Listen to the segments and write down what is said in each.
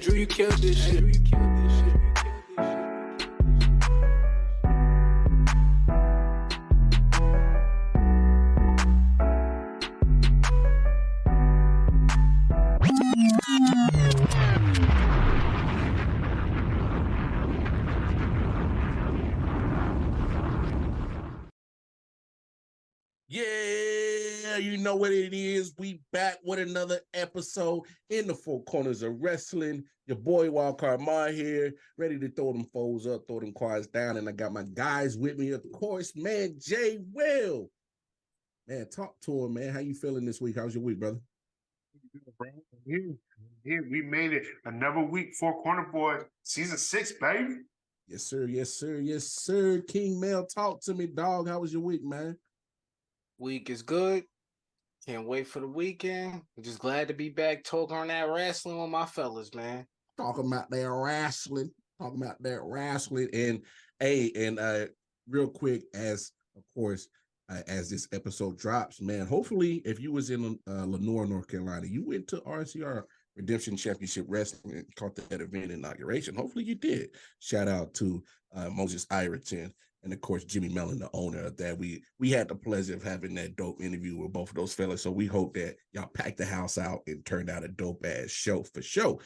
Drew, you killed this shit. You killed this shit. Yeah, you know what it is. We back with another episode in the Four Corners of Wrestling. Your boy Wildcard Ma here, ready to throw them foes up, throw them cards down, and I got my guys with me, of course, man, Jay Will. Man, talk to him, man. How you feeling this week? How's your week, brother? Here, we made it another week for Corner Boyz season 6, baby. Yes, sir. Yes, sir. Yes, sir. King Mel, talk to me, dog. How was your week, man? Week is good. Can't wait for the weekend. I'm just glad to be back talking on that wrestling with my fellas, man. Talking about that wrestling. And hey, and real quick, as of course, as this episode drops, man, hopefully if you was in Lenore, North Carolina, you went to RCR Redemption Championship Wrestling and caught that event inauguration. Hopefully you did. Shout out to Moses Ireton and of course Jimmy Mellon, the owner of that. We had the pleasure of having that dope interview with both of those fellas. So we hope that y'all packed the house out and turned out a dope ass show for sure.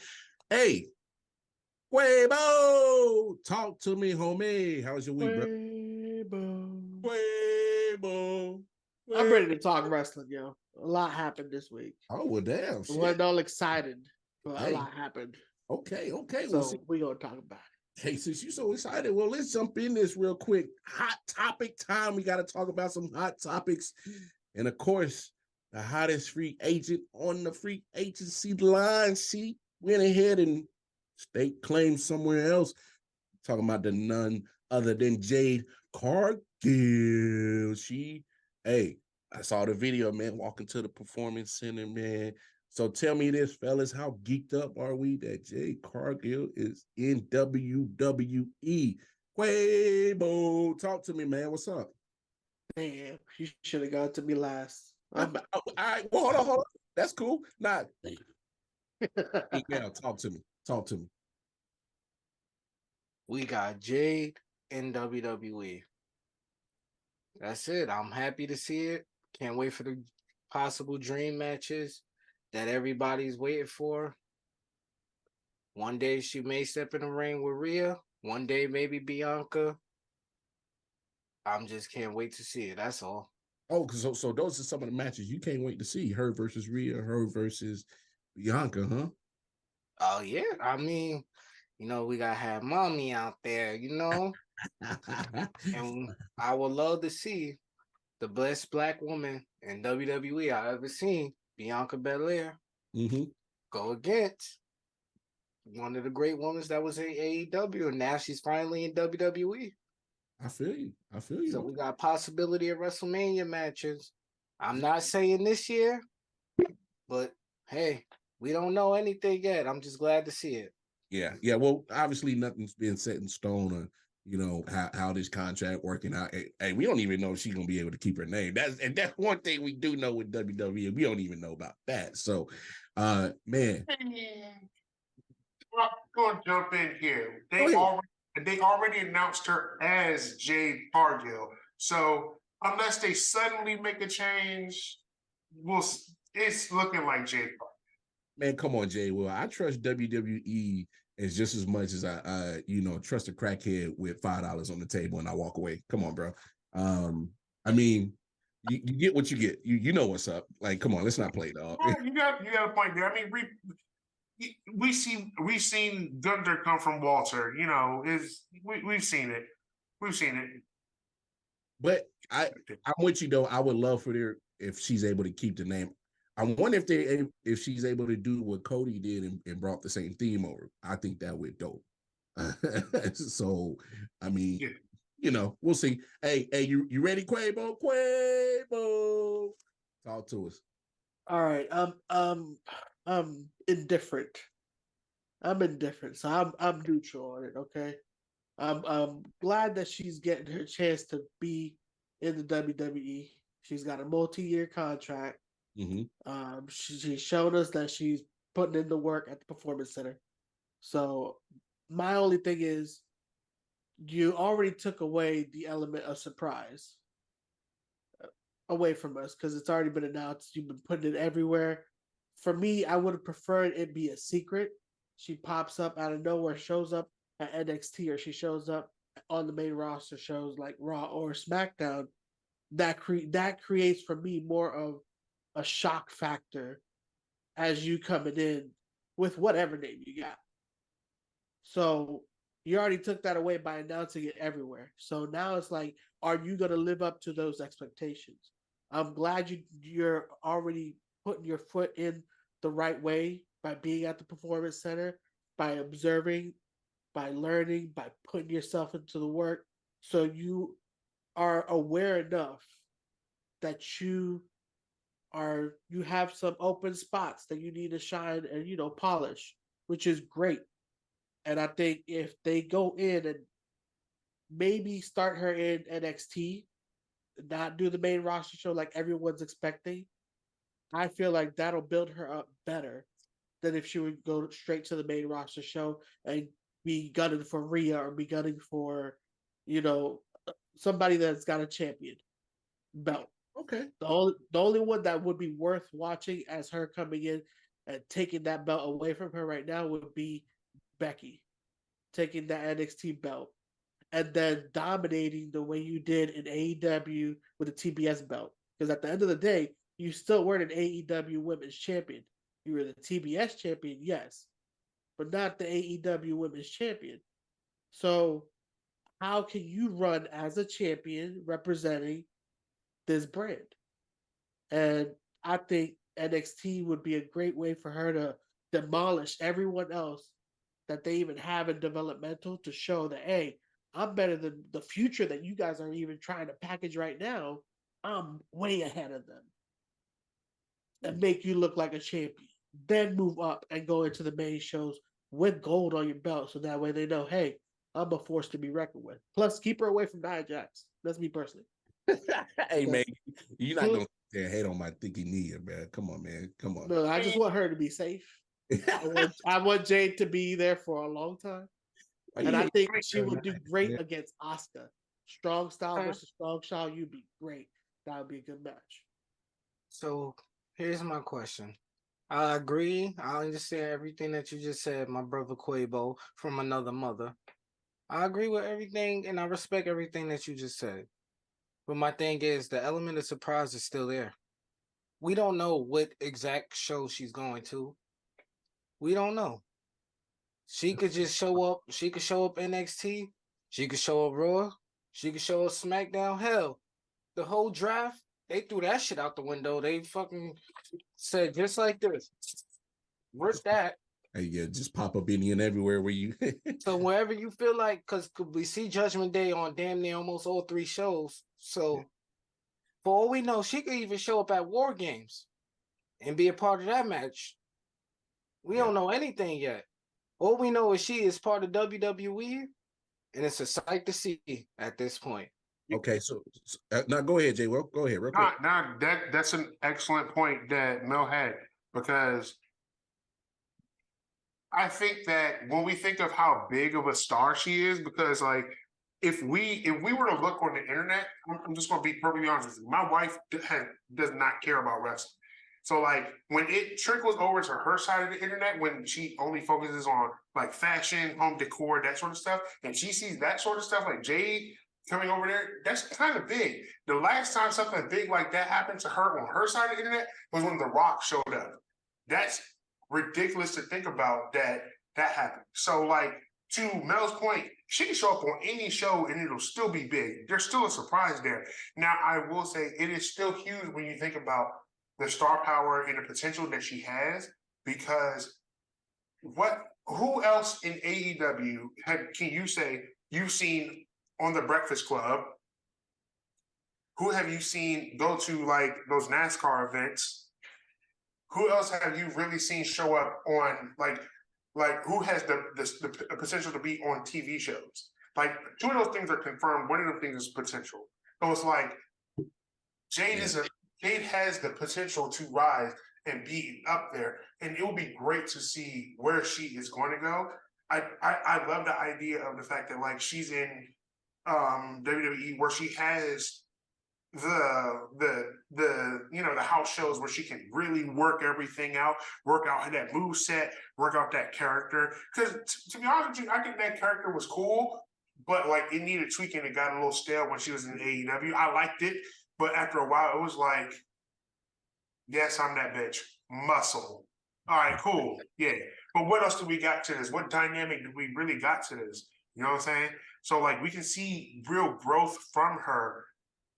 Hey, Quabo, talk to me, homie. How's your week, Quabo. I'm ready to talk wrestling, yo. A lot happened this week. Oh, well, damn. I wasn't all excited, but Hey. a lot happened. Okay. So we're going to talk about it. Hey, since you're so excited, well, let's jump in this real quick. Hot topic time. We got to talk about some hot topics. And of course, the hottest free agent on the free agency line. She went ahead and state claim somewhere else. Talking about the none other than Jade Cargill. I saw the video, man, walking to the performance center, man. So tell me this, fellas, how geeked up are we that Jade Cargill is in WWE? Quabo, talk to me, man. What's up? Man, you should have gone to me last. All right, well, hold on. That's cool. Nah. Yeah, talk to me. We got Jade in WWE. That's it. I'm happy to see it. Can't wait for the possible dream matches that everybody's waiting for. One day she may step in the ring with Rhea. One day maybe Bianca. I'm just can't wait to see it. That's all. Oh, so those are some of the matches you can't wait to see. Her versus Rhea, her versus Bianca, huh? Oh, yeah. I mean, we got to have mommy out there, And I would love to see the best black woman in WWE I ever seen, Bianca Belair, go against one of the great women that was in AEW, and now she's finally in WWE. I feel you. So we got possibility of WrestleMania matches. I'm not saying this year, but hey, we don't know anything yet. I'm just glad to see it. Yeah. Well, obviously nothing's been set in stone on, how this contract working out. Hey, we don't even know if she's gonna be able to keep her name. That's one thing we do know with WWE. We don't even know about that. So, man. I'm going to jump in here. They already announced her as Jade Cargill. So unless they suddenly make a change, it's looking like Jade Cargill. Man, come on, Jay. Well, I trust WWE as just as much as I trust a crackhead with $5 on the table and I walk away. Come on, bro. I mean, you get what you get. You know what's up. Like, come on, let's not play, dog. You got a point there. I mean, we've seen Gunther come from Walter. We've seen it. But I'm with you though. I would love for her if she's able to keep the name. I wonder if she's able to do what Cody did and brought the same theme over. I think that would dope. So, I mean, we'll see. Hey, you ready, Quabo? Quabo, talk to us. All right. I'm indifferent. So I'm neutral on it. Okay. I'm glad that she's getting her chance to be in the WWE. She's got a multi-year contract. Mm-hmm. She showed us that she's putting in the work at the Performance Center. So my only thing is you already took away the element of surprise away from us because it's already been announced. You've been putting it everywhere. For me, I would have preferred it be a secret. She pops up out of nowhere, shows up at NXT, or she shows up on the main roster shows like Raw or SmackDown. That creates for me more of a shock factor as you coming in with whatever name you got. So you already took that away by announcing it everywhere. So now it's like, are you going to live up to those expectations? I'm glad you're already putting your foot in the right way by being at the performance center, by observing, by learning, by putting yourself into the work. So you are aware enough that you have some open spots that you need to shine and polish, which is great. And I think if they go in and maybe start her in NXT, not do the main roster show like everyone's expecting, I feel like that'll build her up better than if she would go straight to the main roster show and be gunning for Rhea or be gunning for, you know, somebody that's got a champion belt. Okay. The only one that would be worth watching as her coming in and taking that belt away from her right now would be Becky, taking that NXT belt and then dominating the way you did in AEW with the TBS belt. Because at the end of the day, you still weren't an AEW Women's Champion. You were the TBS champion, yes, but not the AEW Women's Champion. So how can you run as a champion representing this brand? And I think NXT would be a great way for her to demolish everyone else that they even have in developmental to show that, hey, I'm better than the future that you guys are even trying to package right now. I'm way ahead of them. And make you look like a champion. Then move up and go into the main shows with gold on your belt. So that way they know, hey, I'm a force to be reckoned with. Plus, keep her away from Nia Jax. That's me personally. Hey, man, you're not going to hate on my thicky knee, man. Come on, man. Come on. No, I just want her to be safe. I want Jade to be there for a long time. And I think she would do great against Asuka. Strong style versus strong style, you'd be great. That would be a good match. So here's my question. I agree. I understand everything that you just said, my brother Quabo from another mother. I agree with everything and I respect everything that you just said. But my thing is the element of surprise is still there. We don't know what exact show she's going to. We don't know. She could just show up. She could show up NXT. She could show up Raw. She could show up SmackDown. Hell, the whole draft, they threw that shit out the window. They fucking said just like this. Where's that? Hey, yeah, just pop up any and everywhere where you. So wherever you feel like, because we see Judgment Day on damn near almost all 3 shows. So for all we know, she could even show up at War Games and be a part of that match. We don't know anything yet. All we know is she is part of WWE, and it's a sight to see at this point. Okay, so now go ahead, Jay. Well, go ahead, real quick. That's an excellent point that Mel had, because I think that when we think of how big of a star she is, because like if we were to look on the internet, I'm just going to be perfectly honest with you. My wife does not care about wrestling. So like when it trickles over to her side of the internet, when she only focuses on like fashion, home decor, that sort of stuff, and she sees that sort of stuff like Jade coming over there, that's kind of big. The last time something big like that happened to her on her side of the internet was when The Rock showed up. That's ridiculous to think about that happened. So like to Mel's point, she can show up on any show and it'll still be big. There's still a surprise there. Now I will say it is still huge when you think about the star power and the potential that she has, because who else in AEW can you say you've seen on the Breakfast Club? Who have you seen go to like those NASCAR events? Who else have you really seen show up on like who has the potential to be on TV shows? Like 2 of those things are confirmed. One of the things is potential. So it's like Jade has the potential to rise and be up there, and it will be great to see where she is going to go. I love the idea of the fact that like she's in WWE where she has the house shows where she can really work everything out, work out that move set, work out that character. Because to be honest with you, I think that character was cool, but like it needed tweaking. It got a little stale when she was in AEW. I liked it, but after a while, it was like, yes, I'm that bitch. Muscle. All right, cool. Yeah. But what else do we got to this? What dynamic did we really got to this? You know what I'm saying? So like we can see real growth from her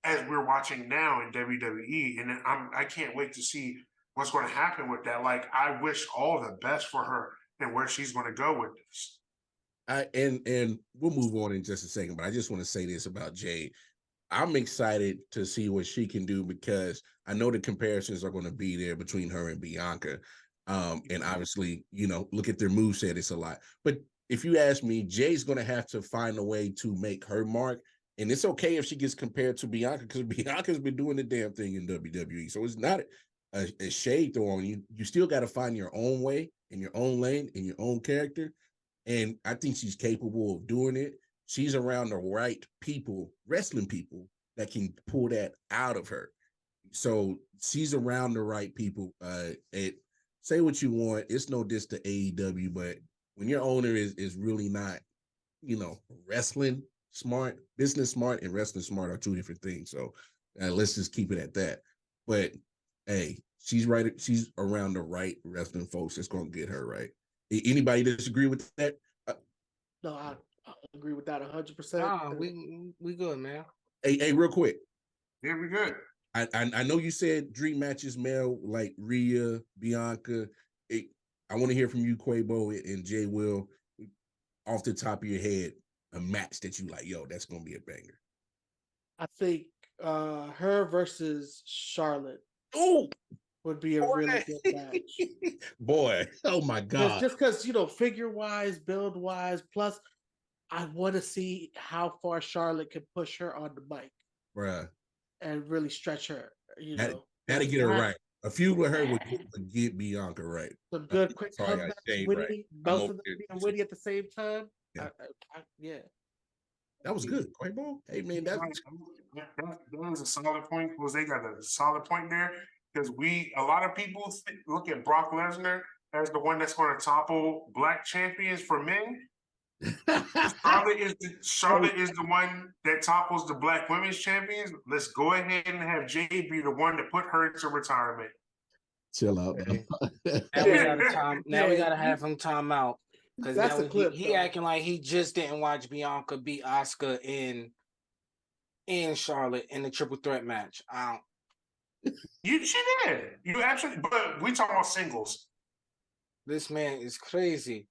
as we're watching now in WWE, and I can't wait to see what's going to happen with that. Like, I wish all the best for her and where she's going to go with this. And we'll move on in just a second, but I just want to say this about Jade. I'm excited to see what she can do because I know the comparisons are going to be there between her and Bianca. And obviously, look at their moveset, it's a lot. But if you ask me, Jay's going to have to find a way to make her mark. And it's okay if she gets compared to Bianca because Bianca's been doing the damn thing in WWE. So it's not a shade throw on you. You still got to find your own way in your own lane in your own character. And I think she's capable of doing it. She's around the right people, wrestling people, that can pull that out of her. So she's around the right people. Say what you want. It's no diss to AEW, but when your owner is really not, wrestling smart, business smart, and wrestling smart are two different things. So let's just keep it at that. But hey, she's right. She's around the right wrestling folks. That's gonna get her right. Anybody disagree with that? No, I agree with that 100%. Nah, we good, man. Hey, real quick. Yeah, we good. I know you said dream matches, Mel, like Rhea, Bianca. I want to hear from you, Quabo and Jay Will, off the top of your head, a match that you like, yo, that's gonna be a banger. I think her versus Charlotte would be a really good match. Boy, oh my God. Just because, figure wise, build wise, plus I want to see how far Charlotte can push her on the mic. Bruh. And really stretch her, That'll get her right. A feud with her would get Bianca right. Some good quick comebacks, witty, right. Both of them being witty at the same time. Yeah. Yeah. That was good, Quavo. Hey man, that was a solid point. Was they got a solid point there? Because a lot of people look at Brock Lesnar as the one that's going to topple black champions for men. Charlotte is the one that topples the black women's champions. Let's go ahead and have Jay be the one to put her into retirement. Chill out. Now we gotta have him time out. Because that's now a clip. He acting like he just didn't watch Bianca beat Asuka in Charlotte in the triple threat match. She did. You absolutely. But we talking about singles. This man is crazy.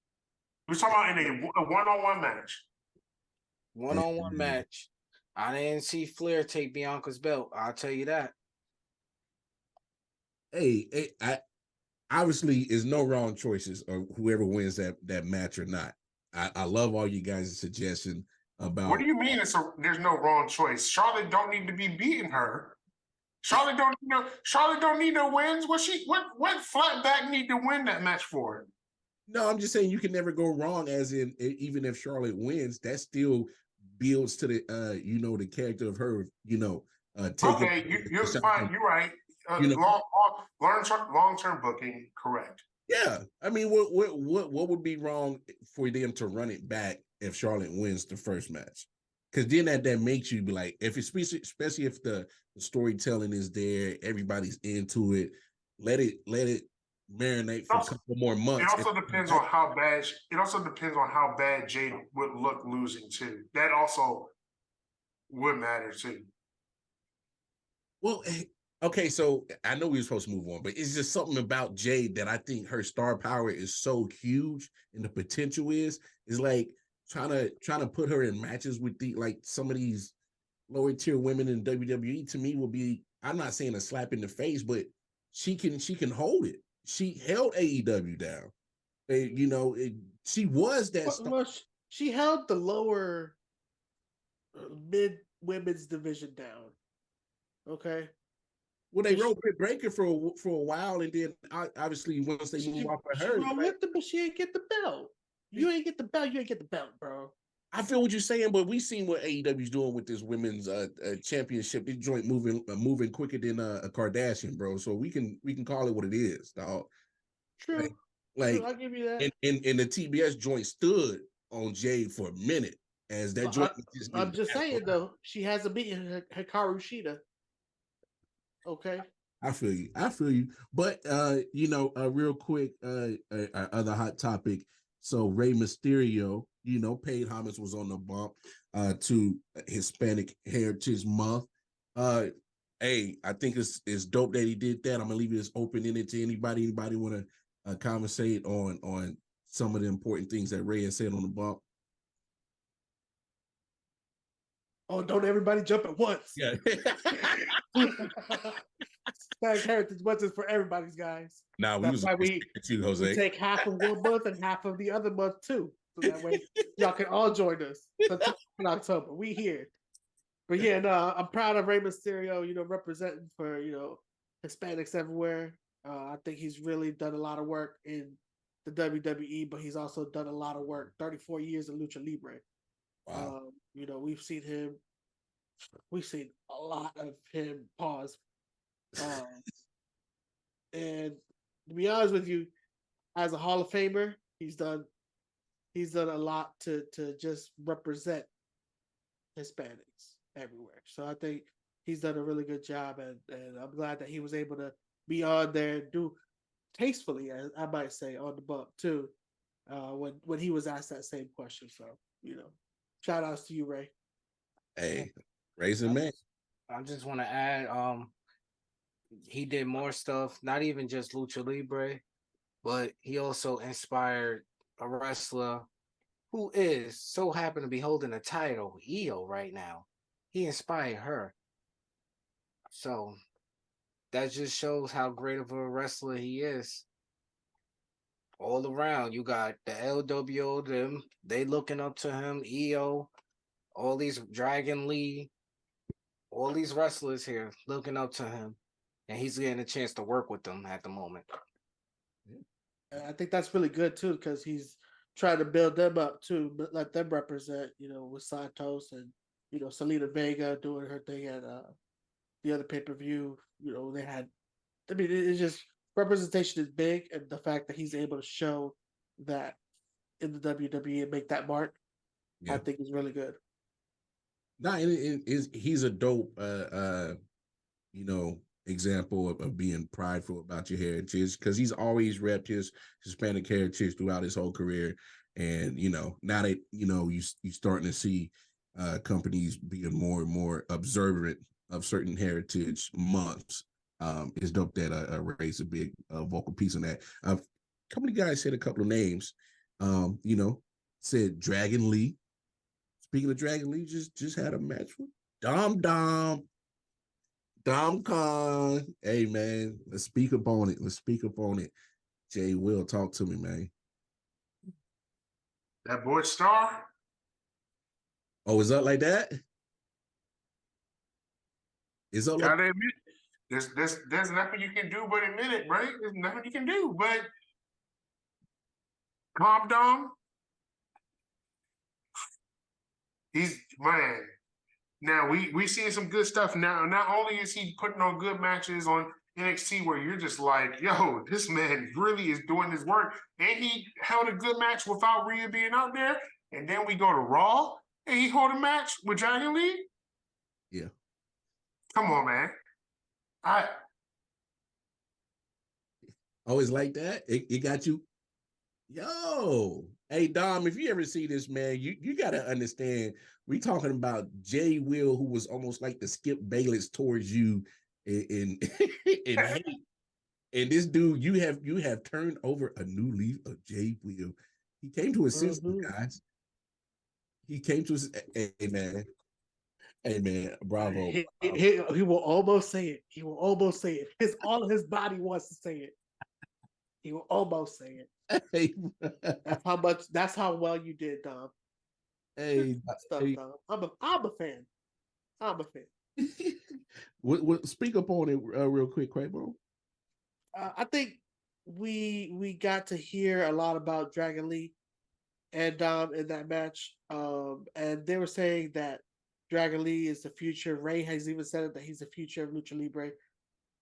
We're talking about in a one-on-one match. One-on-one match. I didn't see Flair take Bianca's belt. I'll tell you that. Hey, obviously, is no wrong choices of whoever wins that match or not. I love all you guys' suggestion about. What do you mean? There's no wrong choice. Charlotte don't need to be beating her. Charlotte don't need no wins. What flat back need to win that match for? No, I'm just saying you can never go wrong. As in, even if Charlotte wins, that still builds to the the character of her. Okay, you're fine. You're right. Long-term booking, correct. Yeah, I mean, what would be wrong for them to run it back if Charlotte wins the first match? Because then that makes you be like, especially if the storytelling is there, everybody's into it. Let it marinate for a couple more months. It also depends on how bad. It also depends on how bad Jade would look losing too. That also would matter too. Well, okay, so I know we were supposed to move on, but it's just something about Jade that I think her star power is so huge, and the potential is like trying to put her in matches with some of these lower tier women in WWE. To me, will be, I'm not saying a slap in the face, but she can hold it. She held AEW down. She was that star. Well, she held the lower mid women's division down. Okay. Well, they rode Britt Baker for a while, and then obviously once they move off of her, but she didn't get the belt. You ain't get the belt. You ain't get the belt, bro. I feel what you're saying, but we seen what AEW's doing with this women's championship. This joint moving quicker than a Kardashian, bro. So we can call it what it is, dog. True. Like I'll give you that. And the TBS joint stood on Jade for a minute as that joint. I'm just saying though, she hasn't beaten Hikaru Shida. Okay. I feel you. But real quick, other hot topic. So Rey Mysterio, paid homage, was on the bump to Hispanic Heritage Month. Hey, I think it's dope that he did that. I'm gonna leave this open-ended to anybody. Anybody want to conversate on some of the important things that Rey has said on the bump? Oh, don't everybody jump at once. Yeah. Hispanic Heritage Month is for everybody's, guys. Nah, that's why we Jose. We take half of one month and half of the other month too. So that way y'all can all join us in October. We here. But yeah, no, I'm proud of Rey Mysterio, representing for, Hispanics everywhere. I think he's really done a lot of work in the WWE, but he's also done a lot of work, 34 years in Lucha Libre. Wow. We've seen a lot of him pause. And to be honest with you, as a Hall of Famer, he's done a lot to just represent Hispanics everywhere. So I think he's done a really good job, and I'm glad that he was able to be on there and do tastefully, as I might say, on the bump too, when he was asked that same question. So, shout outs to you, Rey. Hey, Raisin Man. I just want to add, he did more stuff, not even just Lucha Libre, but he also inspired a wrestler who is so happen to be holding a title, Io, right now. He inspired her. So that just shows how great of a wrestler he is. All around, you got the LWO, them, they looking up to him, Io, all these Dragon Lee, all these wrestlers here looking up to him. And he's getting a chance to work with them at the moment. I think that's really good too, because he's trying to build them up too, let them represent, with Santos and Selena Vega doing her thing at the other pay-per-view. They had, it's just representation is big, and the fact that he's able to show that in the WWE and make that mark, I think is really good. No, he's a dope example of being prideful about your heritage, because he's always repped his Hispanic heritage throughout his whole career. And now that you starting to see companies being more and more observant of certain heritage months, it's dope that Ray's a big vocal piece in that. A couple of guys said a couple of names. Said Dragon Lee. Speaking of Dragon Lee, just had a match with Dom Khan. Hey man, let's speak up on it. Jay Will, talk to me, man. That boy Star. Oh, is up like that? Is up? Gotta admit, there's nothing you can do but admit it, right? There's nothing you can do but calm down. He's man. Now we seeing some good stuff now. Not only is he putting on good matches on NXT where you're just like, yo, this man really is doing his work, and he held a good match without Rhea being out there. And then we go to Raw and he hold a match with Dragon Lee. Yeah. Come on, man. Always like that. It got you. Yo, hey Dom, if you ever see this, man, you gotta understand. We talking about Jay Will, who was almost like the Skip Bayless towards you in hate. And this dude, you have turned over a new leaf of Jay Will. He came to his senses, guys. He came to his Hey man, bravo. He will almost say it. He will almost say it. Because all of his body wants to say it. He will almost say it. Hey, that's how well you did, Dom. Hey, Dom. I'm a fan. What speak up on it real quick, Quabo. I think we got to hear a lot about Dragon Lee and Dom in that match. And they were saying that Dragon Lee is the future. Ray has even said it that he's the future of Lucha Libre.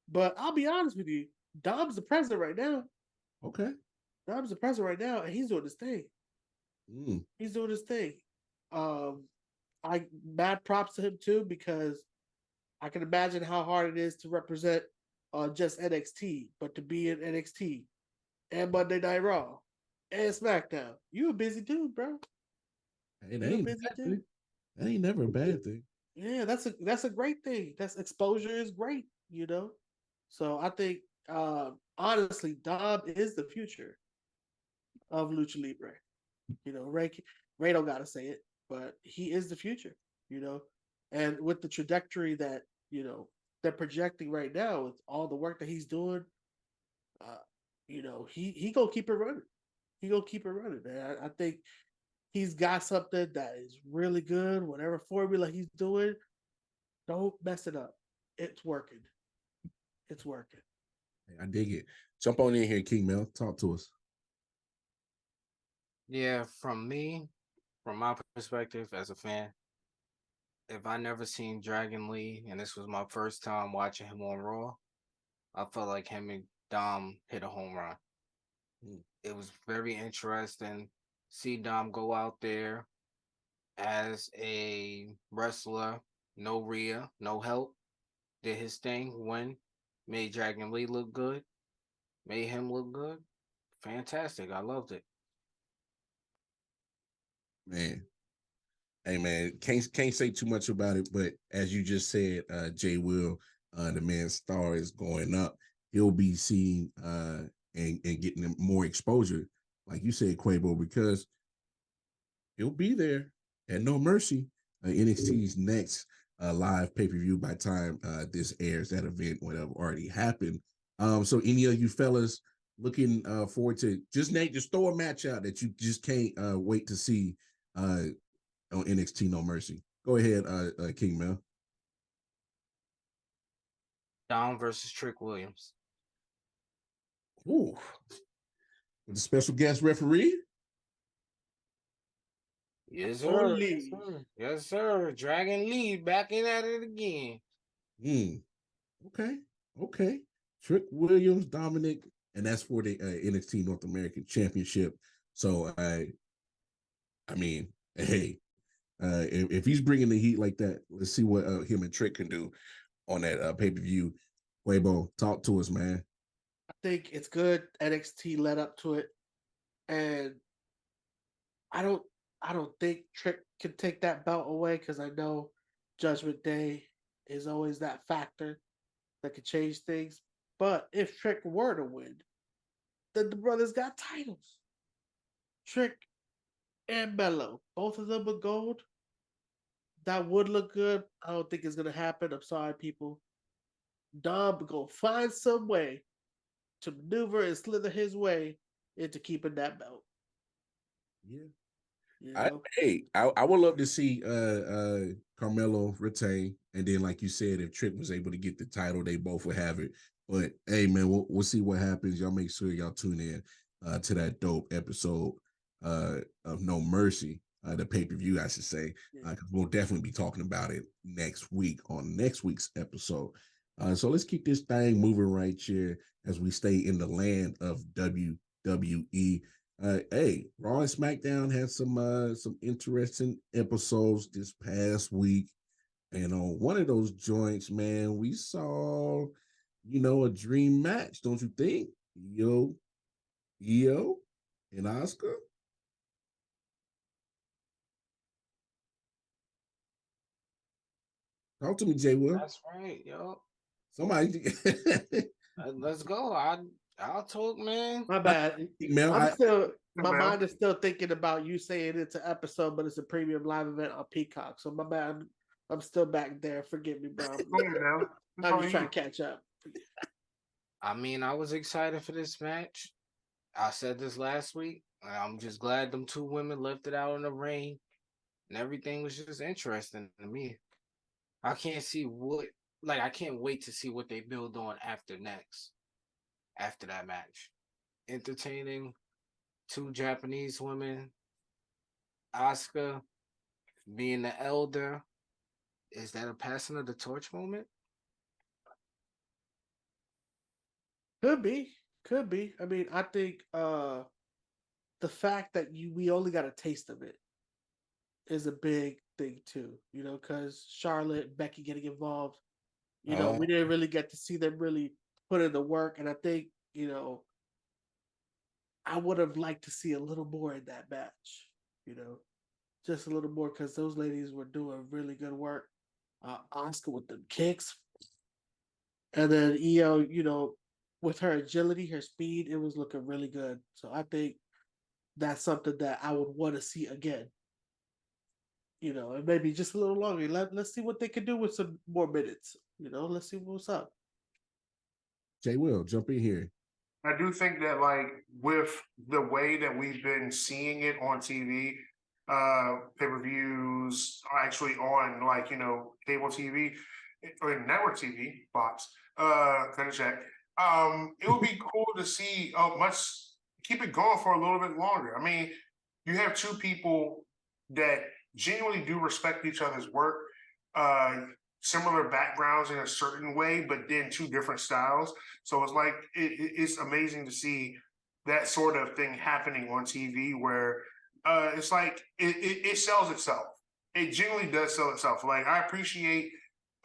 But I'll be honest with you, Dom's the president right now. Okay. Dom's the president right now, and he's doing his thing. He's doing his thing. I mad props to him too, because I can imagine how hard it is to represent just NXT, but to be in NXT and Monday Night Raw and SmackDown, you a busy dude, bro. Hey, that ain't a bad thing. That ain't never a bad thing. Yeah, that's a great thing. That's exposure is great, you know. So I think honestly, Dom is the future of Lucha Libre. You know, Ray don't gotta say it, but he is the future, you know. And with the trajectory that, you know, they're projecting right now, with all the work that he's doing, you know, he gonna keep it running. He gonna keep it running. And I think he's got something that is really good. Whatever formula he's doing, don't mess it up. It's working. It's working. I dig it. Jump on in here, King Mel. Talk to us. Yeah, from my perspective as a fan, if I never seen Dragon Lee and this was my first time watching him on Raw, I felt like him and Dom hit a home run. It was very interesting. See Dom go out there as a wrestler, no Rhea, no help, did his thing, win, made Dragon Lee look good, made him look good. Fantastic. I loved it. Man. Hey man, can't say too much about it, but as you just said, Jay Will, the man's star is going up. He'll be seen and getting more exposure, like you said, Quabo, because he'll be there at No Mercy, NXT's next live pay-per-view by the time this airs. That event would have already happened. So any of you fellas looking forward to just throw a match out that you just can't wait to see on NXT No Mercy. Go ahead, King Mel. Dom versus Trick Williams. Ooh. With a special guest referee? Yes, sir. Yes, sir. Yes, sir. Dragon Lee back in at it again. Okay. Trick Williams, Dominic, and that's for the NXT North American Championship. So I mean, hey, if he's bringing the heat like that, let's see what him and Trick can do on that pay-per-view. Quabo, talk to us, man. I think it's good. NXT led up to it, and I don't think Trick can take that belt away, because I know Judgment Day is always that factor that could change things. But if Trick were to win, then the brothers got titles. Trick and Mello, both of them are gold. That would look good. I don't think it's gonna happen. I'm sorry, people. Dom gonna find some way to maneuver and slither his way into keeping that belt. Yeah. You know? I would love to see Carmelo retain, and then like you said, if Trick was able to get the title, they both would have it. But hey, man, we'll see what happens. Y'all make sure y'all tune in to that dope episode of No Mercy, the pay-per-view, I should say, because we'll definitely be talking about it next week on next week's episode. So let's keep this thing moving right here as we stay in the land of WWE. Hey, Raw and SmackDown had some interesting episodes this past week, and on one of those joints, man, we saw, a dream match, don't you think? Io and Oscar. Talk to me, Jay Will. That's right, yo. Somebody, let's go. I'll talk, man. My bad. Mel, my mind is still thinking about you saying it's an episode, but it's a premium live event on Peacock. So my bad. I'm still back there. Forgive me, bro. I'm just trying to catch up. I mean, I was excited for this match. I said this last week. I'm just glad them two women left it out in the ring, and everything was just interesting to me. I can't wait to see what they build on after that match. Entertaining, two Japanese women Oscar being the elder, is that a passing of the torch moment? Could be. Could be. I mean, I think the fact that we only got a taste of it is a big thing too, because Charlotte, Becky getting involved, we didn't really get to see them really put in the work. And I think, I would have liked to see a little more in that match, just a little more because those ladies were doing really good work. Oscar with the kicks. And then Io, with her agility, her speed, it was looking really good. So I think that's something that I would want to see again. And maybe just a little longer. Let's see what they can do with some more minutes. Let's see what's up. Jay Will, jump in here. I do think that, like, with the way that we've been seeing it on TV, pay-per-views, actually on, like, cable TV or network TV, box, kind of check. It would be cool to see keep it going for a little bit longer. I mean, you have two people that genuinely do respect each other's work, similar backgrounds in a certain way, but then two different styles. So it's like it's amazing to see that sort of thing happening on TV, where it's like it sells itself. It genuinely does sell itself. Like, I appreciate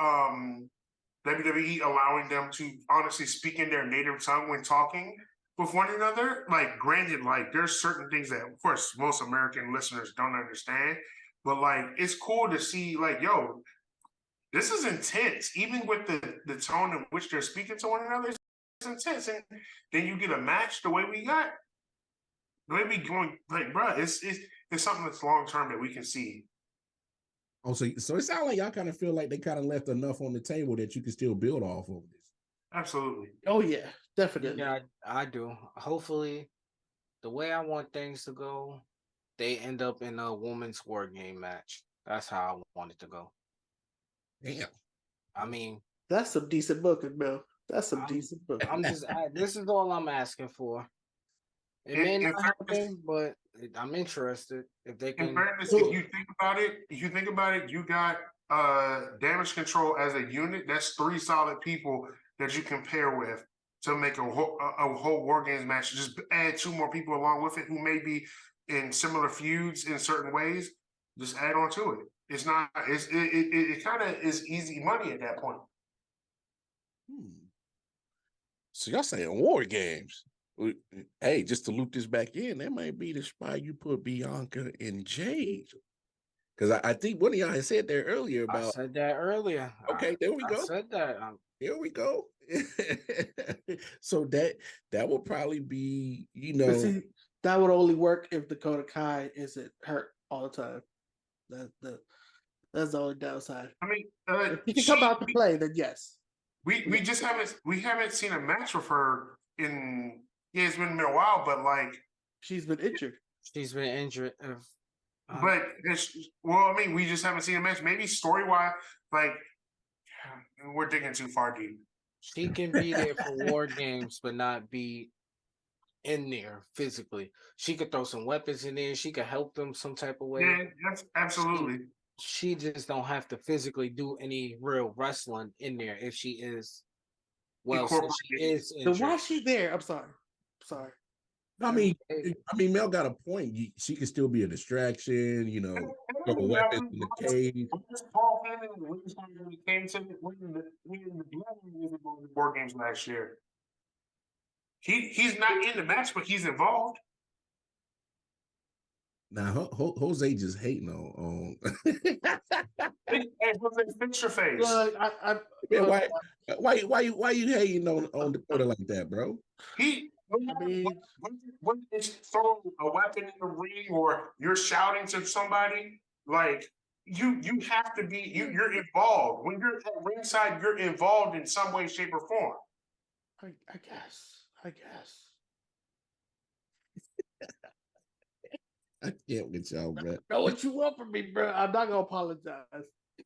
WWE allowing them to honestly speak in their native tongue when talking with one another. Like, granted, like, there's certain things that, of course, most American listeners don't understand, but like, it's cool to see, like, yo, this is intense. Even with the tone in which they're speaking to one another, it's intense. And then you get a match the way we got, the way we going, like, bro, it's something that's long term that we can see. Oh, so it sounds like y'all kind of feel like they kind of left enough on the table that you can still build off of this. Absolutely. Oh yeah, definitely. Yeah, I do. Hopefully, the way I want things to go, they end up in a women's war game match. That's how I want it to go. Damn. I mean, that's some decent booking, Bill. That's some decent booking. This is all I'm asking for. It may not happen, but I'm interested if they can. In fairness, if you think about it, you got Damage Control as a unit. That's three solid people that you can pair with to make a whole War Games match. Just add two more people along with it who may be in similar feuds in certain ways. Just add on to it. It's not. It kind of is easy money at that point. So y'all saying War Games? Hey, just to loop this back in, that might be the spot you put Bianca and Jade. Because I think one of y'all had said there earlier about. I said that earlier. Okay, there we go. I said that. Here we go. So that will probably be, See, that would only work if Dakota Kai isn't hurt all the time. That's the only downside. I mean, if he can come out to play, then yes. We just haven't seen a match with her in. Yeah, it's been a while, but like, she's been injured. She's been injured. But I mean, we just haven't seen a match. Maybe story wise, like, we're digging too far deep. She can be there for War Games, but not be in there physically. She could throw some weapons in there. She could help them some type of way. Yeah, that's absolutely. She just don't have to physically do any real wrestling in there if she is. Well, since she is injured. So why is she there? I'm sorry. I mean, Mel got a point. She can still be a distraction, throw weapons in the cage. We came to the War Games last year. He's not in the match, but he's involved. Now, Jose just hating on. Hey, Jose, fix your face. Why you hating on Dakota like that, bro? When it's throwing a weapon in the ring or you're shouting to somebody, like, you have to be you're involved. When you're at ringside, you're involved in some way, shape, or form. I guess. I can't with y'all, bro. Know what you want from me, bro. I'm not gonna apologize.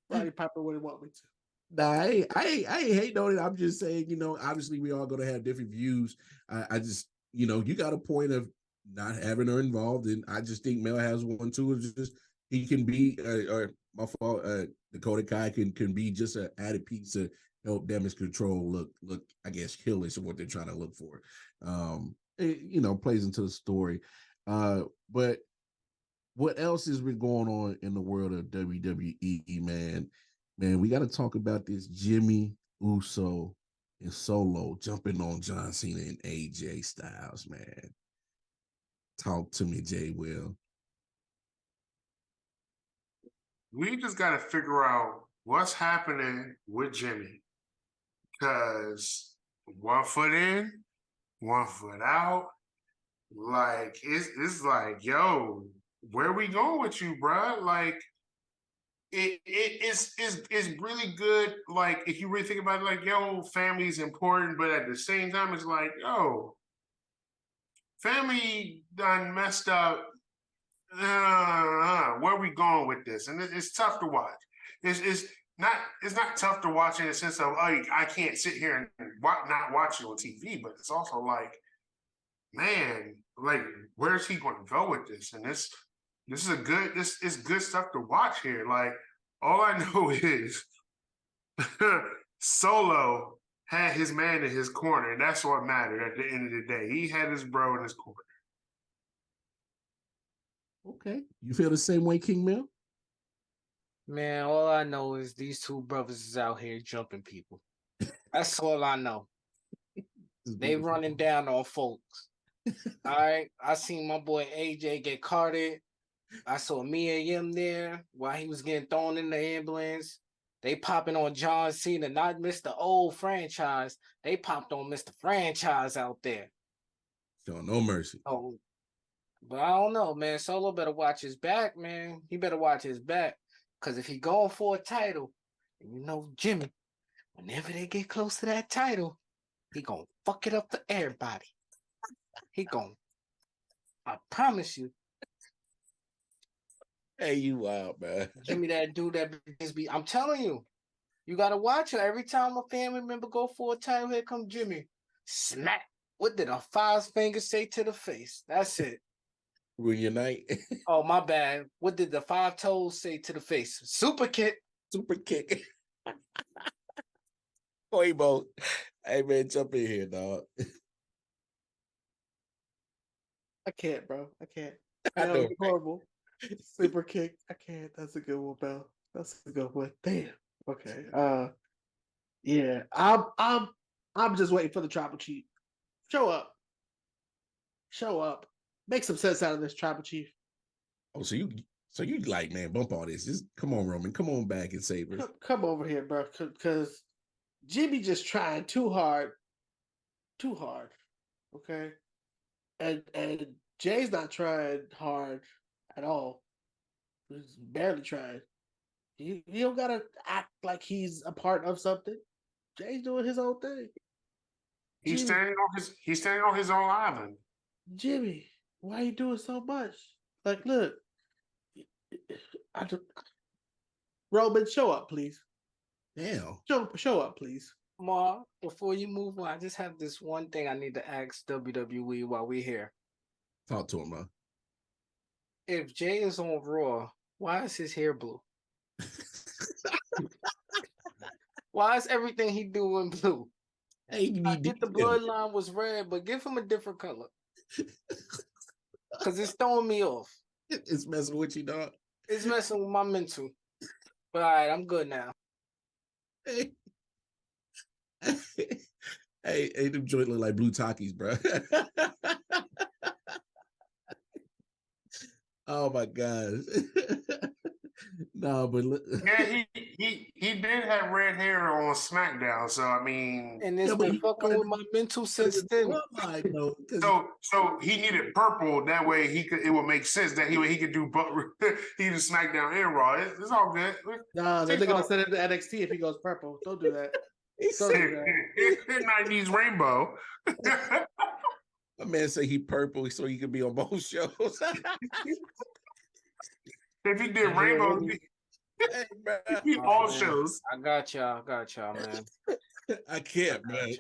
Roddy Piper wouldn't want me to. Nah, I ain't hating on it. I'm just saying, obviously we all gonna have different views. I just, you got a point of not having her involved, and I just think Mel has one too. It's just he can be, or my fault, Dakota Kai can be just an added piece to help damage control look I guess heelish of what they're trying to look for. It plays into the story. But what else has been going on in the world of WWE, man? Man, we got to talk about this Jimmy Uso and Solo jumping on John Cena and AJ Styles, man. Talk to me, Jay Will. We just got to figure out what's happening with Jimmy. Because 1 foot in, 1 foot out. Like, it's like, yo, where we going with you, bro? Like, it's really good. Like, if you really think about it, like, yo, family is important, but at the same time, it's like, yo, family done messed up. Where are we going with this? And it's tough to watch. It's not tough to watch in the sense of, oh, I can't sit here and not watch it on TV, but it's also like, man, like, where's he going to go with this? And this is good stuff to watch here. Like, all I know is Solo had his man in his corner, and that's what mattered at the end of the day. He had his bro in his corner. Okay. You feel the same way, King Mill? Man, all I know is these two brothers is out here jumping people. That's all I know. They running down on folks. All right. I seen my boy AJ get carted. I saw Mia Yim there while he was getting thrown in the ambulance. They popping on John Cena, not Mr. Old Franchise. They popped on Mr. Franchise out there. Showing no mercy. Oh, but I don't know, man. Solo better watch his back, man. He better watch his back. Because if he going for a title, and you know Jimmy, whenever they get close to that title, he gonna fuck it up for everybody. He gonna, I promise you. Hey, you wild, man. Jimmy, that dude that be, I'm telling you, you gotta watch it. Every time a family member go for a title, here come Jimmy. Smack. What did a 5 fingers say to the face? That's it. Reunite. Oh, my bad. What did the 5 toes say to the face? Super kick. Super kick. Quabo. Hey, man, jump in here, dog. I can't, bro. I can't. I know. Horrible. Super kick. I can't. That's a good one, Bell. That's a good one. Damn. Okay. Yeah. I'm just waiting for the tribal chief. Show up. Show up. Make some sense out of this tribal chief. Oh, so you like, man, bump all this. Just come on, Roman. Come on back and save us. Come over here, bro. Because Jimmy just trying too hard. Too hard. Okay. And Jay's not trying hard at all. He's barely trying. You don't gotta act like he's a part of something. Jay's doing his own thing. He's standing on his own island. Jimmy, why are you doing so much? Like, look, Roman, show up, please. Damn. Show up, please. Ma, before you move on, I just have this one thing I need to ask WWE while we're here. Talk to him, man. If Jay is on Raw, why is his hair blue? Why is everything he doing blue? Hey, I get the bloodline was red, but give him a different color. Because it's throwing me off. It's messing with you, dog. It's messing with my mental. But all right, I'm good now. Hey, hey, them joint look like blue Takis, bro. Oh my gosh. No, but yeah, he did have red hair on SmackDown, so I mean, and it's been fucking with my mental since then. So he needed purple. That way it would make sense that he could do he do SmackDown and Raw. It's all good. No, they're gonna send him to NXT if he goes purple. Don't do that. Don't do that. 90s rainbow. A man say he purple so he could be on both shows. If he did rainbow, he all shows. I got y'all, man. I can't, man.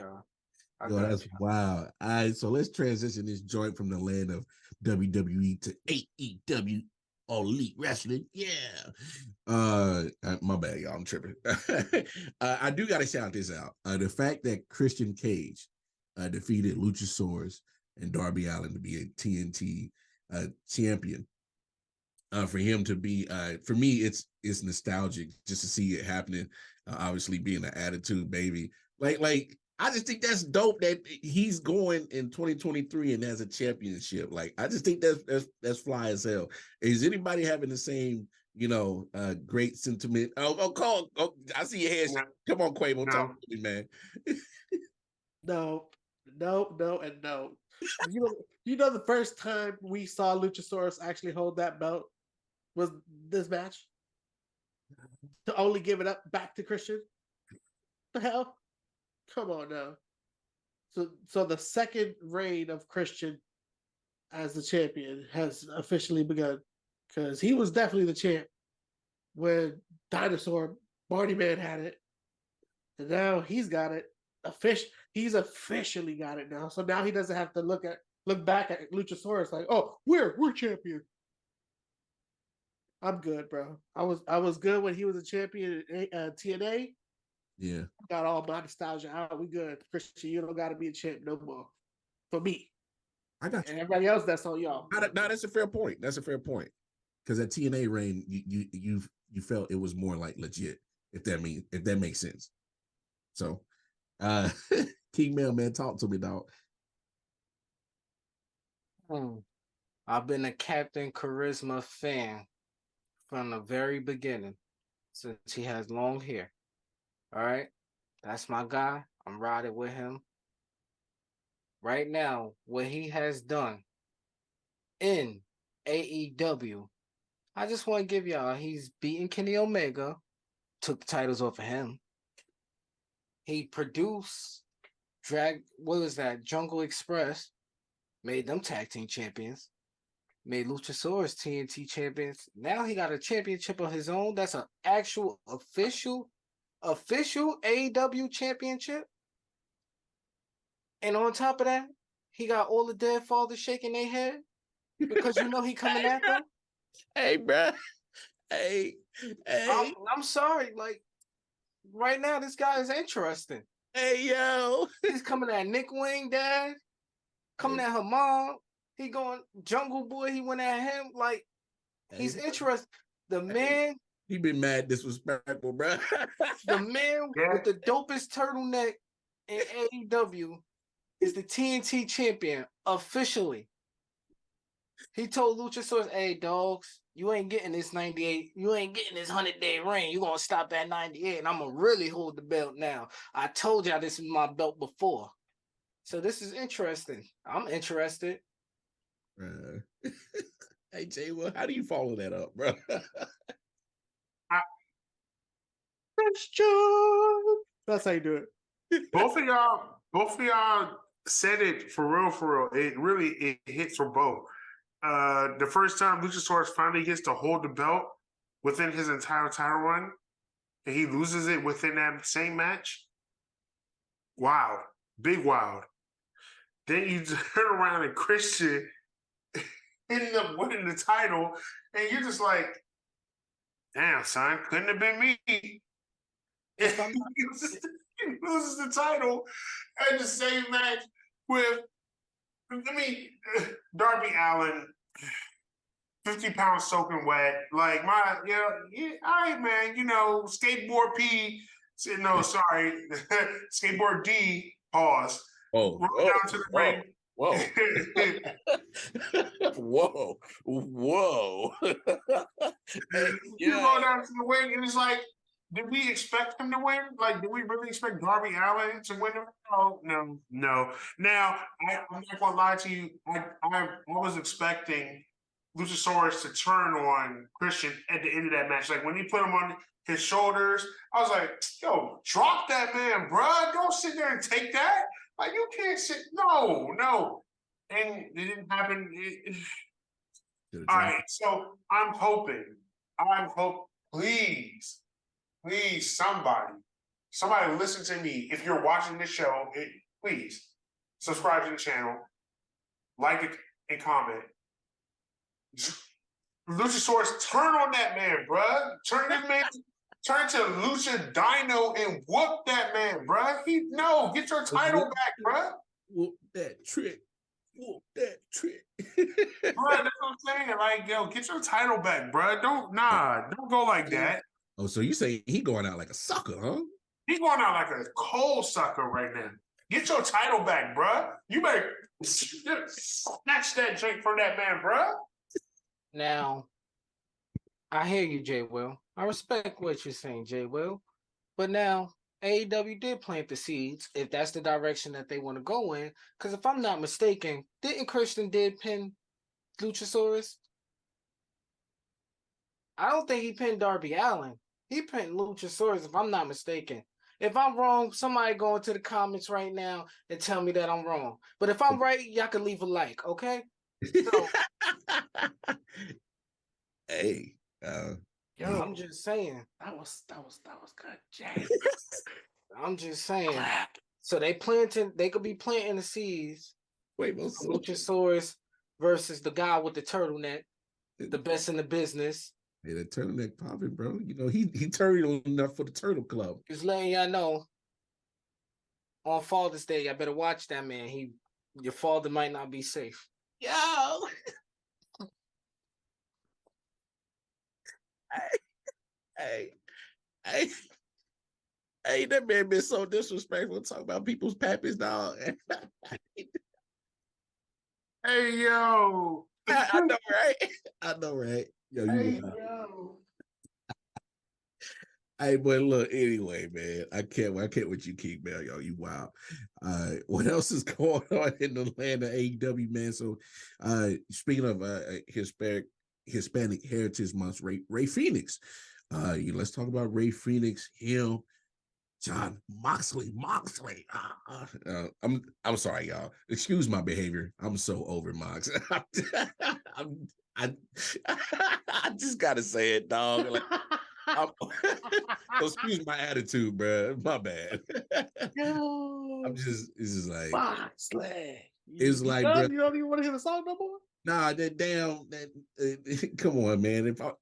Yo, got that's you. wild. All right, so let's transition this joint from the land of WWE to AEW, Elite Wrestling. Yeah. My bad, y'all. I'm tripping. I do got to shout this out. The fact that Christian Cage defeated Luchasaurus and Darby Allin to be a TNT champion. For him to be, for me, it's nostalgic just to see it happening. Obviously, being an attitude baby, like I just think that's dope that he's going in 2023 and has a championship. Like I just think that's fly as hell. Is anybody having the same, great sentiment? Call. Oh, I see your head. No, Come on, Quavo, no. talk to me, man. No, no, and no. You know the first time we saw Luchasaurus actually hold that belt was this match? To only give it up back to Christian? The hell? Come on now. So the second reign of Christian as the champion has officially begun. Because he was definitely the champ when Dinosaur Barney Man had it. And now he's got it. He's officially got it now. So now he doesn't have to look back at Luchasaurus like, oh, we're champion. I'm good, bro. I was good when he was a champion at TNA. Yeah, Got all my nostalgia out. We good. Christian, you don't got to be a champ no more. For me. I got you. And everybody else, that's on y'all. No, that's a fair point. That's a fair point. Because at TNA reign, you felt it was more like legit, if that makes sense. So, King Mailman, talk to me, dog. I've been a Captain Charisma fan from the very beginning since he has long hair. All right. That's my guy. I'm riding with him. Right now, what he has done in AEW, I just want to give y'all, he's beaten Kenny Omega, took the titles off of him. He produced Jungle Express, made them tag team champions, made Luchasaurus TNT champions. Now he got a championship of his own. That's an actual official AEW championship. And on top of that, he got all the dead fathers shaking their head because he coming at them. Hey, bro. Hey. I'm sorry. Like, right now, this guy is interesting. Hey, yo. He's coming at Nick Wing, dad. Coming at her mom. He going Jungle Boy. He went at him. Like, he's interesting. The man. He been mad disrespectful, bro. The man with the dopest turtleneck in AEW is the TNT champion officially. He told Luchasaurus, hey, dogs, you ain't getting this 98. You ain't getting this 100-day reign. You're going to stop at 98, and I'm going to really hold the belt now. I told y'all this is my belt before. So this is interesting. I'm interested. Hey, Jay, well, how do you follow that up, bro? Christian. That's how you do it. Both of y'all said it for real. It hits for both. The first time Luchasaurus finally gets to hold the belt within his entire title run, and he loses it within that same match. Wow. Big wild. Then you turn around and Christian ended up winning the title, and you're just like, damn, son, couldn't have been me. He loses the title at the same match with, Darby Allin, 50 pounds soaking wet. Like, all right, man, skateboard P, no, sorry, skateboard D, pause. Whoa, Down to the ring. Whoa. Whoa. Hey, You go down to the ring, and it's like, did we expect him to win? Like, did we really expect Darby Allin to win? Oh, no. Now, I'm not going to lie to you. I was expecting Luchasaurus to turn on Christian at the end of that match. Like, when he put him on his shoulders, I was like, yo, drop that man, bro. Don't sit there and take that. Like, you can't sit. No. And it didn't happen. All right, so I'm hoping, please, somebody listen to me. If you're watching this show, please subscribe to the channel, like it, and comment. Luchasaurus, turn on that man, bruh. Turn to Lucha Dino and whoop that man, bruh. Get your title back, bruh. Whoop that trick. Whoop that trick. Bruh, that's what I'm saying. Like, yo, get your title back, bruh. Don't go like that. Oh, so you say he going out like a sucker, huh? He's going out like a cold sucker right now. Get your title back, bruh. You better snatch that drink from that man, bruh. Now, I hear you, Jay Will. I respect what you're saying, Jay Will. But now, AEW did plant the seeds, if that's the direction that they want to go in. Because if I'm not mistaken, didn't Christian did pin Luchasaurus? I don't think he pinned Darby Allin. He pinned Luchasaurus, if I'm not mistaken. If I'm wrong, somebody go into the comments right now and tell me that I'm wrong. But if I'm right, y'all can leave a like, okay? So, hey, Yo, I'm just saying. that was good, Jay. I'm just saying. Clap. So they could be planting the seeds. wait, Luchasaurus versus the guy with the turtleneck, the best in the business. Hey, that turtleneck popping, bro. You know, he turtle enough for the Turtle Club. Just letting y'all know. On Father's Day, y'all better watch that man. Your father might not be safe. Yo. Hey, that man been so disrespectful talking about people's pappies, dog. Hey, yo. I know, right? I know, right? Yo, Hey, you yo. Hey, but look, anyway, man, I can't with you, King Bell, yo, you wild. What else is going on in the land of AEW, man? So, speaking of Hispanic Heritage Month, Ray Phoenix. Let's talk about Ray Phoenix, him, John Moxley. I'm sorry, y'all. Excuse my behavior. I'm so over Mox. I just gotta say it, dog. Like, excuse my attitude, bro. My bad. It's just like Moxley. It's you like, done? bro. You don't even want to hear the song no more? Nah, come on, man. The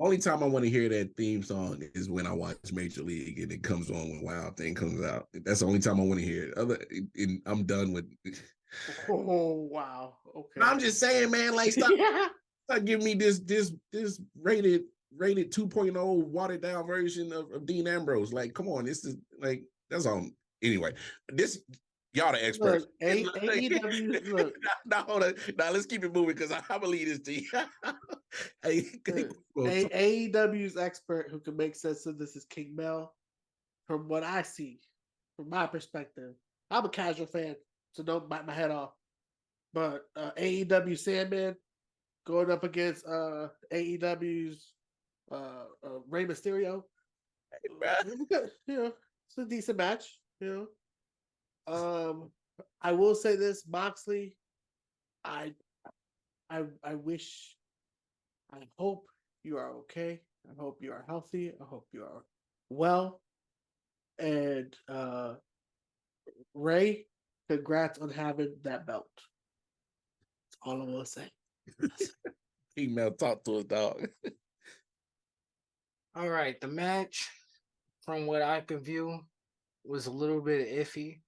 only time I want to hear that theme song is when I watch Major League and it comes on when Wild Thing comes out. That's the only time I want to hear it. I'm done with. Oh wow. Okay. I'm just saying, man. Like, stop giving me this rated 2.0 watered down version of Dean Ambrose. Like, come on, this is like that's all. Anyway, y'all the experts. Look, AEW. Look, now hold on. Now let's keep it moving because I'm gonna leave this to you. AEW's expert who can make sense of this is King Mel. From what I see, from my perspective, I'm a casual fan, so don't bite my head off. But AEW Sandman going up against AEW's Rey Mysterio. It's a decent match. I will say this, Moxley. I wish. I hope you are okay. I hope you are healthy. I hope you are well. And Ray, congrats on having that belt. That's all I will say. Email, talk to us, dog. All right, the match, from what I could view, was a little bit iffy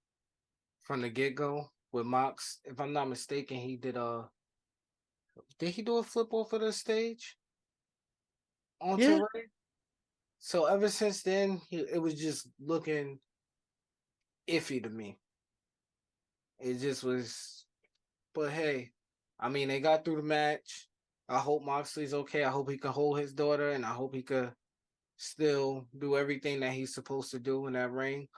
from the get-go with Mox. If I'm not mistaken, he did he do a flip off of the stage onto Ray? So ever since then, it was just looking iffy to me. It just was, but hey, I mean, they got through the match. I hope Moxley's okay. I hope he can hold his daughter, and I hope he could still do everything that he's supposed to do in that ring.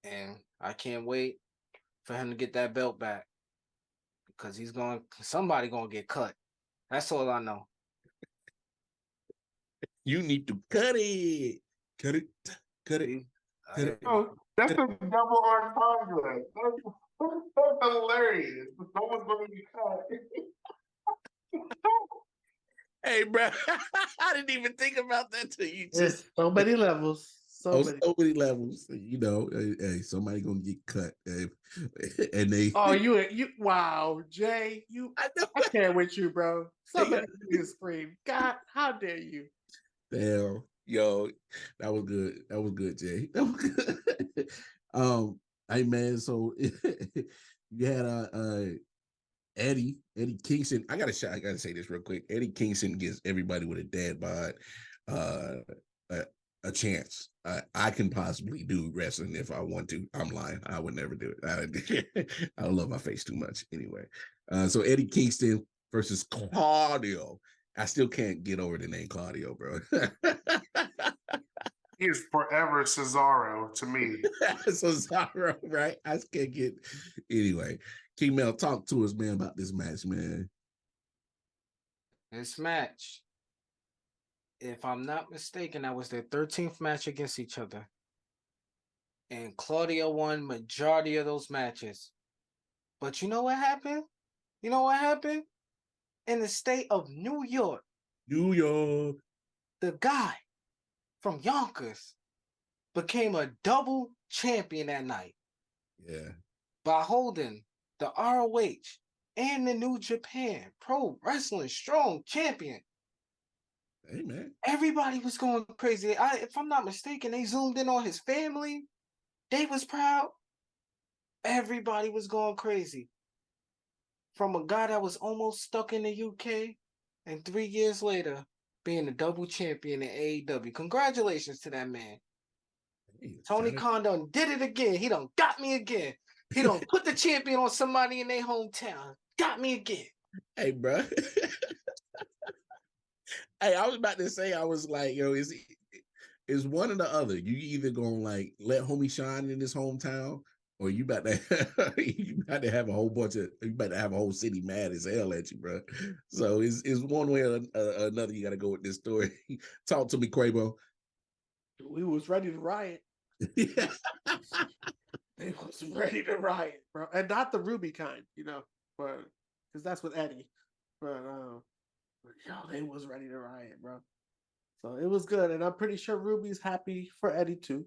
And I can't wait for him to get that belt back because somebody gonna get cut. That's all I know. You need to cut it. Cut it. Oh, that's a double entendre. That's hilarious. Someone's going to be cut. Hey, bro, I didn't even think about that till you There's so many levels. on so many levels. You know, hey, somebody gonna get cut, and they. Oh, you! Wow, Jay, I can't with you, bro. Somebody need to scream. God, how dare you? Damn, yo, that was good. That was good, Jay. That was good. Hey man, so you had Eddie Kingston. I gotta say this real quick. Eddie Kingston gives everybody with a dad bod a chance. I can possibly do wrestling if I want to. I'm lying. I would never do it. I don't love my face too much anyway. So Eddie Kingston versus Claudio. I still can't get over the name Claudio, bro. He is forever Cesaro to me. Cesaro, right? I just can't get. Anyway, King Mel, talk to us, man, about this match, man. This match, if I'm not mistaken, that was their 13th match against each other. And Claudio won majority of those matches. But you know what happened? You know what happened? In the state of New York, the guy from Yonkers became a double champion that night. Yeah. By holding the ROH and the New Japan Pro Wrestling Strong Champion. Hey, man. Everybody was going crazy. If I'm not mistaken, they zoomed in on his family. They was proud. Everybody was going crazy. From a guy that was almost stuck in the UK, and 3 years later, being a double champion in AEW. Congratulations to that man. Hey, Tony Khan done did it again. He done got me again. He done put the champion on somebody in their hometown. Got me again. Hey, bro. Hey, I was about to say, I was like, yo, is one or the other. You either gonna like let homie shine in his hometown, or you about to you about to have a whole bunch of you about to have a whole city mad as hell at you, bro. So it's one way or another. You got to go with this story. Talk to me, Quabo. We was ready to riot. Yeah. They was ready to riot, bro, and not the Ruby kind, you know, but because that's with Eddie. But yo, they was ready to riot, bro. So it was good, and I'm pretty sure Ruby's happy for Eddie too.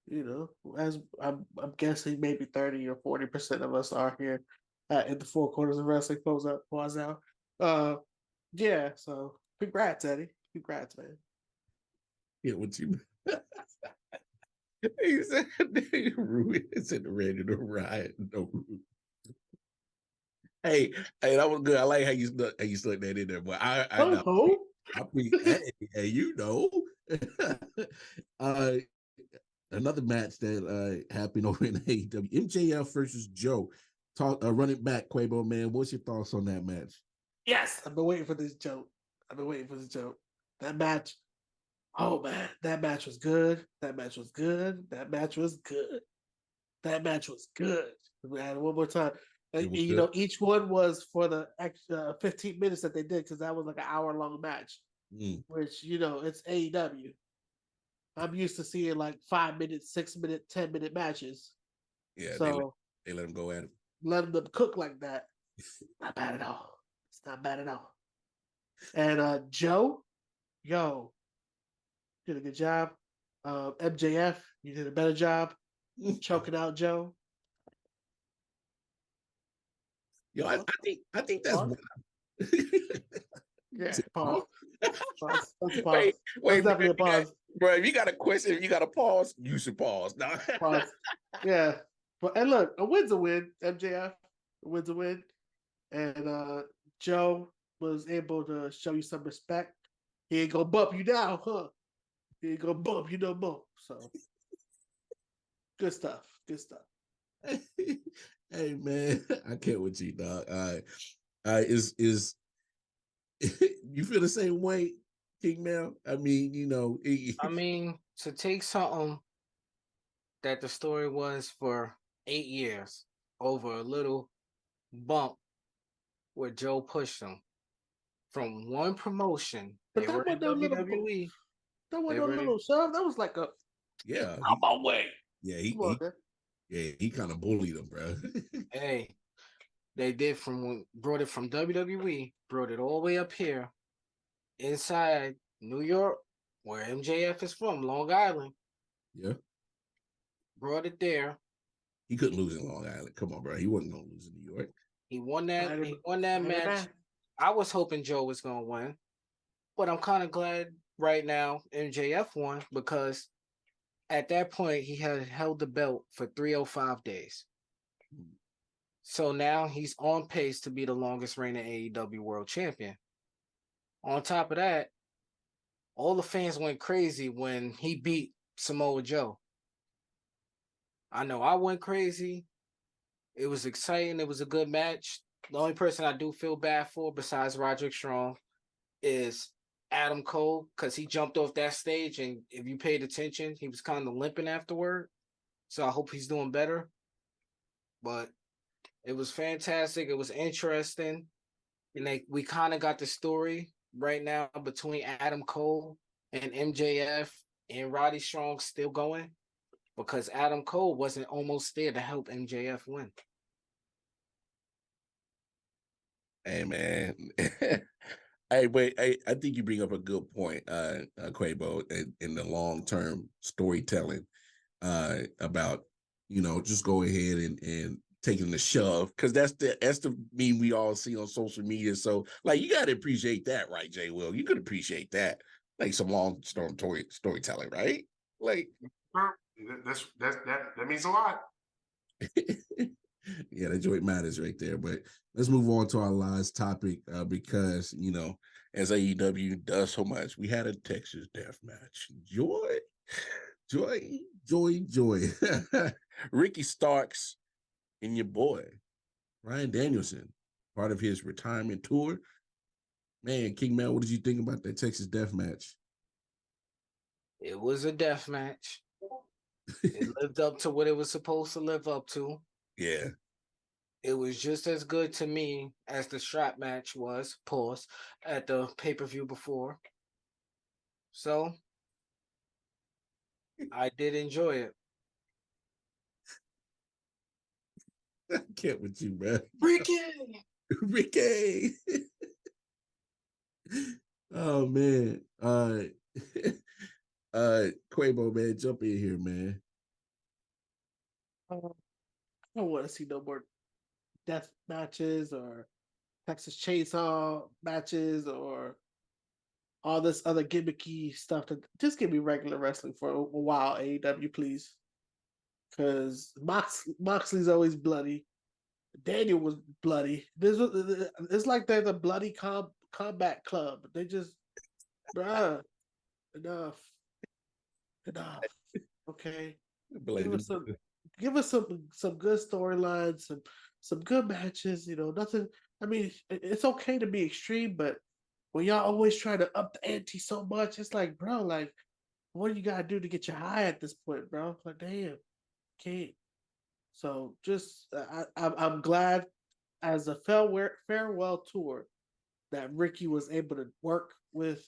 You know, as I'm guessing maybe 30 or 40% of us are here in the Four Corners of Wrestling. Pause out. Yeah. So congrats, Eddie. Congrats, man. Yeah, what you? He said, "Ruby said ready to riot." No. Hey, that was good. I like how you stuck that in there, but I hey, you know. Another match that happened over in AEW, MJF versus Joe. Run it back, Quabo, man. What's your thoughts on that match? Yes, I've been waiting for this joke. That match. Oh man, that match was good. That match was good. Man, one more time. You know, each one was for the extra 15 minutes that they did, because that was like an hour-long match. Which, you know, it's AEW. I'm used to seeing like 5 minute, 6 minute, 10-minute matches. Yeah, so they let them go at it. Letting them cook like that. Not bad at all. It's not bad at all. And Joe, yo, did a good job. MJF, you did a better job choking out Joe. Yo, I think that's one. Yeah, pause. Pause. Wait, That's definitely a pause. Bro, if you got a question, if you got a pause, you should pause. No. Pause. Yeah. But and look, a win's a win, MJF. A win's a win. And Joe was able to show you some respect. He ain't gonna bump you down, huh? He ain't gonna bump you no more. So good stuff. Good stuff. Hey man, I can't with you, dog. Is you feel the same way, King Mel? I mean, you know, I mean, to take something that the story was for 8 years over a little bump where Joe pushed him from one promotion. But that wasn't no WWE. That wasn't no little shove. That was like a on my way. Yeah, he kind of bullied him, bro. Hey, they brought it from WWE, brought it all the way up here inside New York, where MJF is from, Long Island. Yeah. Brought it there. He couldn't lose in Long Island. Come on, bro. He wasn't gonna lose in New York. He won that. Spider- He won that match. Spider-Man. I was hoping Joe was gonna win, but I'm kind of glad right now MJF won because at that point he had held the belt for 305 days. So now he's on pace to be the longest reigning AEW World Champion. On top of that, all the fans went crazy when he beat Samoa Joe. I know I went crazy. It was exciting. It was a good match. The only person I do feel bad for, besides Roderick Strong, is Adam Cole, because he jumped off that stage, and if you paid attention, he was kind of limping afterward. So I hope he's doing better. But it was fantastic. It was interesting. And we kind of got the story right now between Adam Cole and MJF and Roddy Strong still going because Adam Cole wasn't almost there to help MJF win. Hey, man. Hey, wait, I think you bring up a good point, Quabo, in the long-term storytelling about, just go ahead and taking the shove, because that's the meme we all see on social media. So, like, you got to appreciate that, right, Jay Will? You could appreciate that, like some long-term storytelling, right? Like, that means a lot. yeah, that joint matters right there. But let's move on to our last topic because, as AEW does so much, we had a Texas death match. Joy. Ricky Starks and your boy, Bryan Danielson, part of his retirement tour. Man, King Man, what did you think about that Texas death match? It was a death match. It lived up to what it was supposed to live up to. Yeah. It was just as good to me as the strap match was, pause, at the pay-per-view before. So, I did enjoy it. I can't with you, man. Ricky! Oh, man. Quavo, man, jump in here, man. I don't want to see no more death matches or Texas Chainsaw matches or all this other gimmicky stuff. Just give me regular wrestling for a while, AEW, please. Because Moxley's always bloody. Daniel was bloody. It's like they're the bloody combat club. They just, bruh, enough. Okay, give us some good storylines, some good matches. Nothing. I mean, it's okay to be extreme, but when y'all always try to up the ante so much, it's like, bro, like, what do you gotta do to get your high at this point, bro? Like, damn, can't. So just, I'm glad as a farewell tour that Ricky was able to work with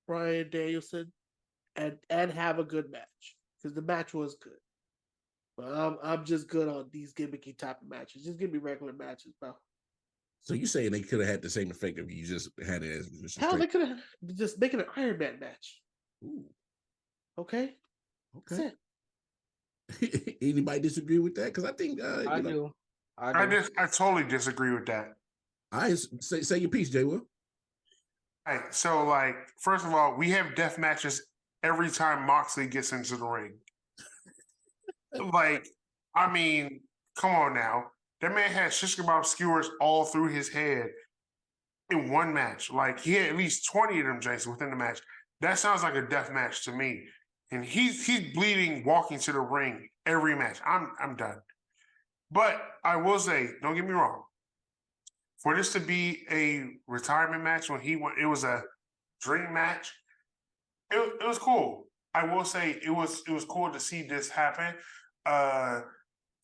Bryan Danielson and have a good match, because the match was good. But I'm just good on these gimmicky type of matches. Just give me regular matches, bro. So you saying they could have had the same effect if you just had it as just Hell, they could have just make it an Iron Man match. Ooh. Okay. That's it. Anybody disagree with that? Because I think I do. I totally disagree with that. I say your piece, Jay Will. All right, so like, first of all, we have death matches every time Moxley gets into the ring. Like, I mean, come on now. That man had shish kebab skewers all through his head in one match. Like, he had at least 20 of them, Jason, within the match. That sounds like a death match to me. And he's bleeding walking to the ring every match. I'm done. But I will say, don't get me wrong. For this to be a retirement match when he went, it was a dream match. It was cool. I will say it was cool to see this happen.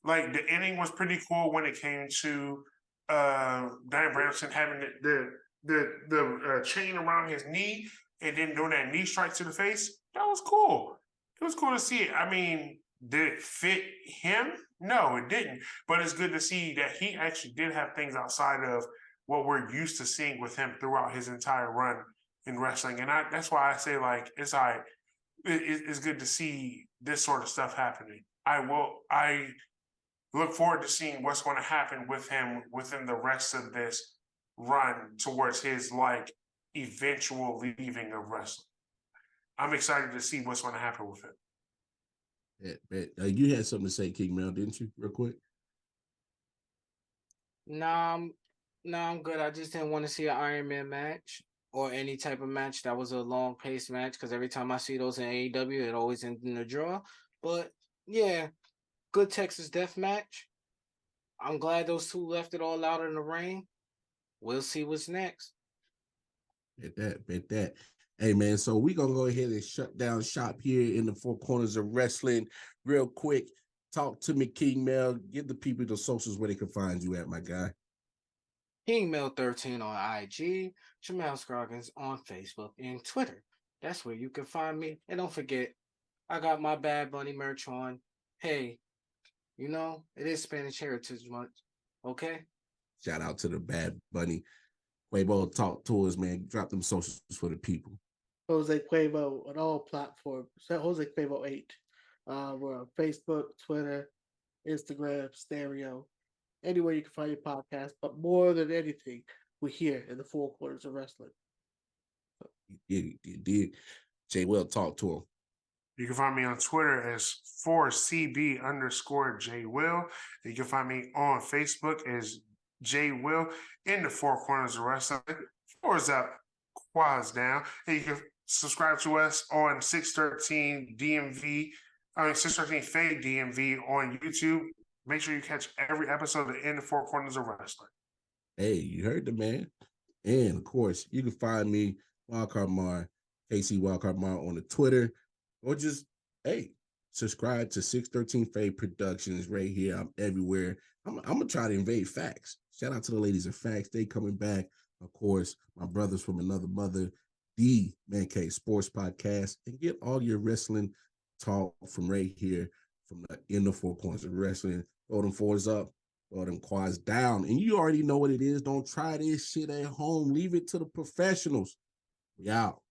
Like the ending was pretty cool when it came to Diane Branson having the chain around his knee and then doing that knee strike to the face. That was cool. It was cool to see it. I mean, did it fit him? No, it didn't. But it's good to see that he actually did have things outside of what we're used to seeing with him throughout his entire run in wrestling. And that's why I say, like, it's all right. it's good to see this sort of stuff happening. I look forward to seeing what's going to happen with him within the rest of this run towards his like eventual leaving of wrestling. I'm excited to see what's going to happen with him. You had something to say, King Mel, didn't you? Real quick. No, I'm good. I just didn't want to see an Iron Man match or any type of match that was a long paced match because every time I see those in AEW, it always ends in a draw. But yeah, good Texas Death Match. I'm glad those two left it all out in the ring. We'll see what's next. Bet that. Hey man, so we're gonna go ahead and shut down shop here in the Four Corners of Wrestling real quick. Talk to me, King Mel. Give the people the socials where they can find you at, my guy. King Mel 13 on IG, Jemell Scroggins on Facebook and Twitter. That's where you can find me. And don't forget, I got my Bad Bunny merch on. Hey, you know, it is Spanish Heritage Month. Okay? Shout out to the Bad Bunny. Quabo, talk to us, man. Drop them socials for the people. Jose Quavo on all platforms. Jose Quavo 8. We're on Facebook, Twitter, Instagram, Stereo, anywhere you can find your podcast. But more than anything, we're here in the Four Corners of Wrestling. You did. Jay Will, talk to him. You can find me on Twitter as 4CB_J Will. You can find me on Facebook as J Will in the Four Corners of Wrestling. 4 is up, Quads down. And you can subscribe to us on 613 Faye DMV on YouTube. Make sure you catch every episode of In the Four Corners of Wrestling. Hey, you heard the man. And of course, you can find me, Wildcard Mar, KC Wildcard Mar on the Twitter, or just, hey, subscribe to 613 Faye Productions right here. I'm everywhere. I'm going to try to invade Facts. Shout out to the ladies of Facts. They coming back. Of course, my brothers from another mother, the Man Cave Sports Podcast, and get all your wrestling talk from right here, from the In the Four Corners of Wrestling. Throw them fours up, throw them quads down. And you already know what it is. Don't try this shit at home. Leave it to the professionals. We out.